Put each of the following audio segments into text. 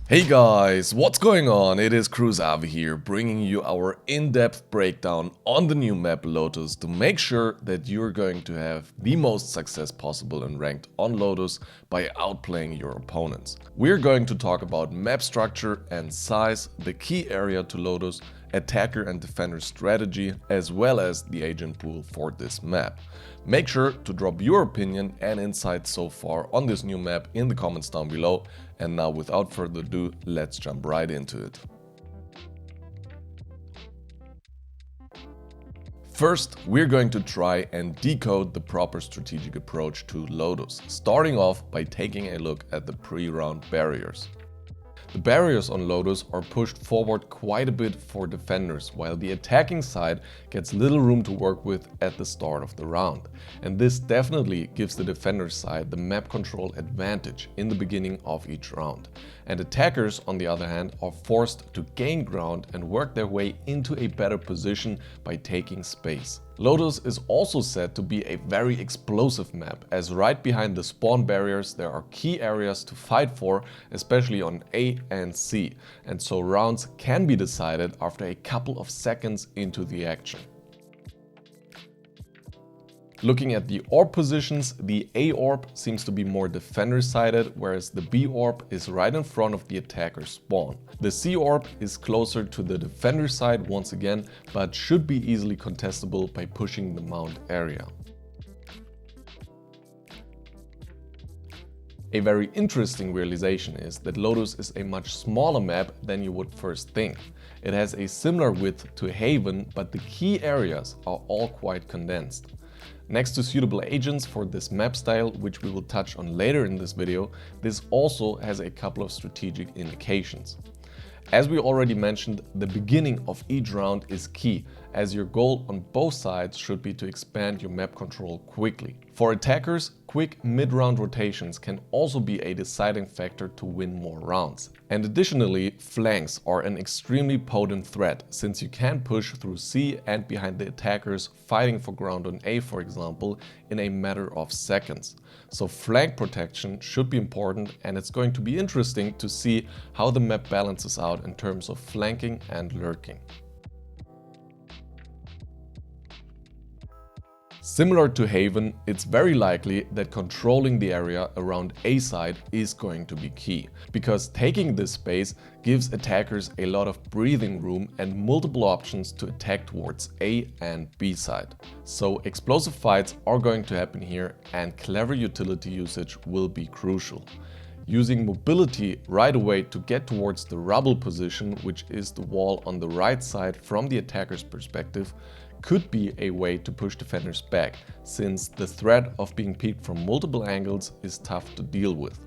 Hey guys, what's going on? It is Cruzavi here, bringing you our in-depth breakdown on the new map Lotus to make sure that you're going to have the most success possible in ranked on Lotus by outplaying your opponents. We're going to talk about map structure and size, the key area to Lotus, attacker and defender strategy, as well as the agent pool for this map. Make sure to drop your opinion and insights so far on this new map in the comments down below. And now, without further ado, let's jump right into it. First, we're going to try and decode the proper strategic approach to Lotus, starting off by taking a look at the pre-round barriers. The barriers on Lotus are pushed forward quite a bit for defenders, while the attacking side gets little room to work with at the start of the round. And this definitely gives the defender side the map control advantage in the beginning of each round. And attackers, on the other hand, are forced to gain ground and work their way into a better position by taking space. Lotus is also said to be a very explosive map, as right behind the spawn barriers there are key areas to fight for, especially on A and C, and so rounds can be decided after a couple of seconds into the action. Looking at the orb positions, the A orb seems to be more defender-sided, whereas the B orb is right in front of the attacker's spawn. The C orb is closer to the defender side once again, but should be easily contestable by pushing the mount area. A very interesting realization is that Lotus is a much smaller map than you would first think. It has a similar width to Haven, but the key areas are all quite condensed. Next to suitable agents for this map style, which we will touch on later in this video, this also has a couple of strategic indications. As we already mentioned, the beginning of each round is key, as your goal on both sides should be to expand your map control quickly. For attackers, quick mid-round rotations can also be a deciding factor to win more rounds. And additionally, flanks are an extremely potent threat, since you can push through C and behind the attackers fighting for ground on A, for example, in a matter of seconds. So flank protection should be important, and it's going to be interesting to see how the map balances out in terms of flanking and lurking. Similar to Haven, it's very likely that controlling the area around A side is going to be key, because taking this space gives attackers a lot of breathing room and multiple options to attack towards A and B side. So explosive fights are going to happen here, and clever utility usage will be crucial. Using mobility right away to get towards the rubble position, which is the wall on the right side from the attacker's perspective, could be a way to push defenders back, since the threat of being peeked from multiple angles is tough to deal with.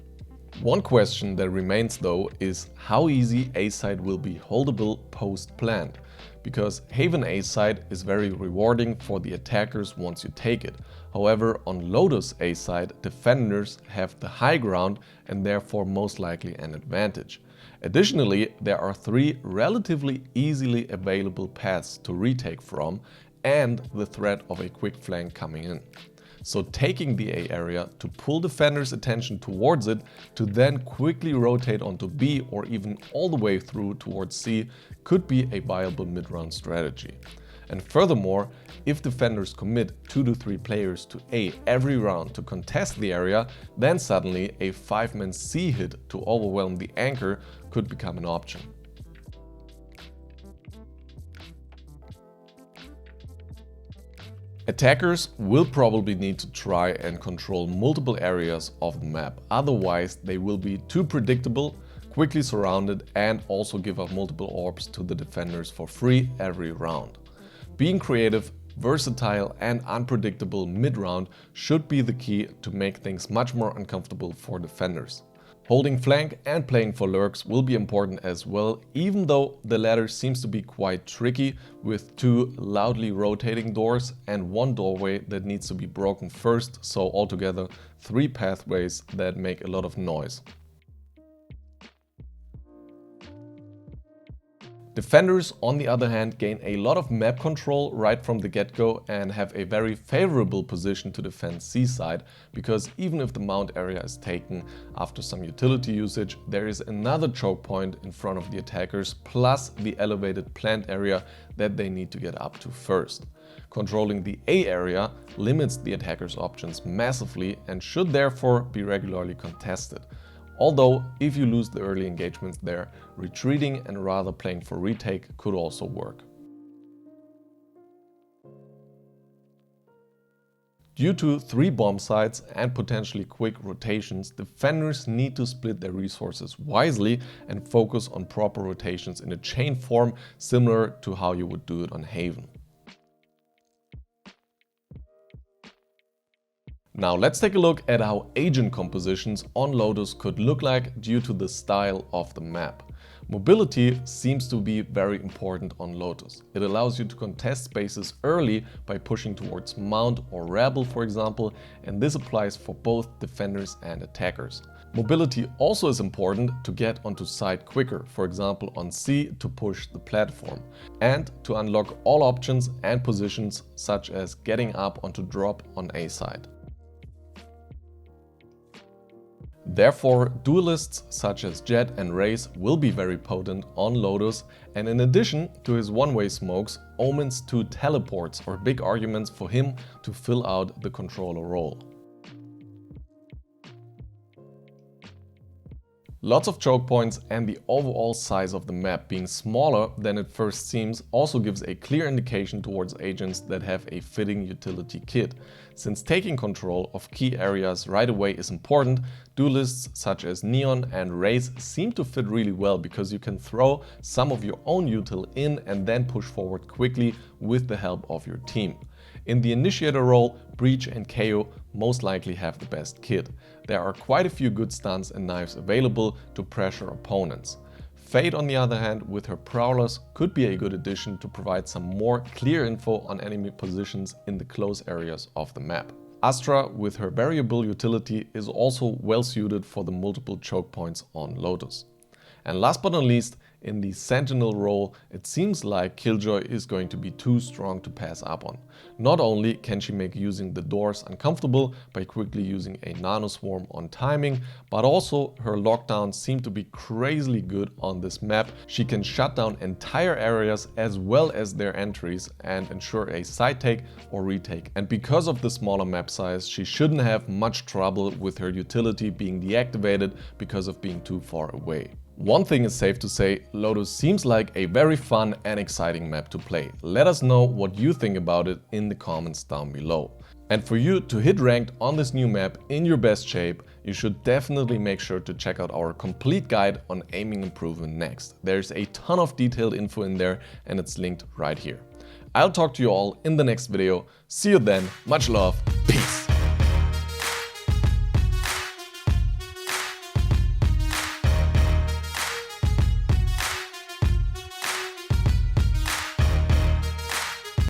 One question that remains though is how easy A side will be holdable post-plant, because Haven A side is very rewarding for the attackers once you take it. However, on Lotus A side, defenders have the high ground and therefore most likely an advantage. Additionally, there are 3 relatively easily available paths to retake from, and the threat of a quick flank coming in. So taking the A area to pull defenders' attention towards it, to then quickly rotate onto B or even all the way through towards C could be a viable mid-round strategy. And furthermore, if defenders commit 2 to 3 players to A every round to contest the area, then suddenly a 5-man C hit to overwhelm the anchor could become an option. Attackers will probably need to try and control multiple areas of the map, otherwise they will be too predictable, quickly surrounded, and also give up multiple orbs to the defenders for free every round. Being creative, versatile and unpredictable mid-round should be the key to make things much more uncomfortable for defenders. Holding flank and playing for lurks will be important as well, even though the latter seems to be quite tricky with 2 loudly rotating doors and 1 doorway that needs to be broken first, so altogether 3 pathways that make a lot of noise. Defenders, on the other hand, gain a lot of map control right from the get-go and have a very favorable position to defend C side, because even if the mount area is taken after some utility usage, there is another choke point in front of the attackers plus the elevated plant area that they need to get up to first. Controlling the A area limits the attacker's options massively and should therefore be regularly contested. Although, if you lose the early engagements there, retreating and rather playing for retake could also work. Due to 3 bomb sites and potentially quick rotations, defenders need to split their resources wisely and focus on proper rotations in a chain form, similar to how you would do it on Haven. Now let's take a look at how agent compositions on Lotus could look like due to the style of the map. Mobility seems to be very important on Lotus. It allows you to contest spaces early by pushing towards Mount or Rebel, for example, and this applies for both defenders and attackers. Mobility also is important to get onto site quicker, for example on C to push the platform, and to unlock all options and positions such as getting up onto drop on A side. Therefore, duelists such as Jet and Raze will be very potent on Lotus, and in addition to his one-way smokes, Omen's 2 teleports are big arguments for him to fill out the controller role. Lots of choke points and the overall size of the map being smaller than it first seems also gives a clear indication towards agents that have a fitting utility kit. Since taking control of key areas right away is important, duelists such as Neon and Raze seem to fit really well because you can throw some of your own util in and then push forward quickly with the help of your team. In the initiator role, Breach and KO most likely have the best kit. There are quite a few good stuns and knives available to pressure opponents. Fade, on the other hand, with her prowlers could be a good addition to provide some more clear info on enemy positions in the close areas of the map. Astra, with her variable utility, is also well suited for the multiple choke points on Lotus. And last but not least, in the Sentinel role, it seems like Killjoy is going to be too strong to pass up on. Not only can she make using the doors uncomfortable by quickly using a nano swarm on timing, but also her lockdowns seem to be crazily good on this map. She can shut down entire areas as well as their entries and ensure a side take or retake. And because of the smaller map size, she shouldn't have much trouble with her utility being deactivated because of being too far away. One thing is safe to say, Lotus seems like a very fun and exciting map to play. Let us know what you think about it in the comments down below. And for you to hit ranked on this new map in your best shape, you should definitely make sure to check out our complete guide on aiming improvement next. There's a ton of detailed info in there and it's linked right here. I'll talk to you all in the next video. See you then, much love, peace!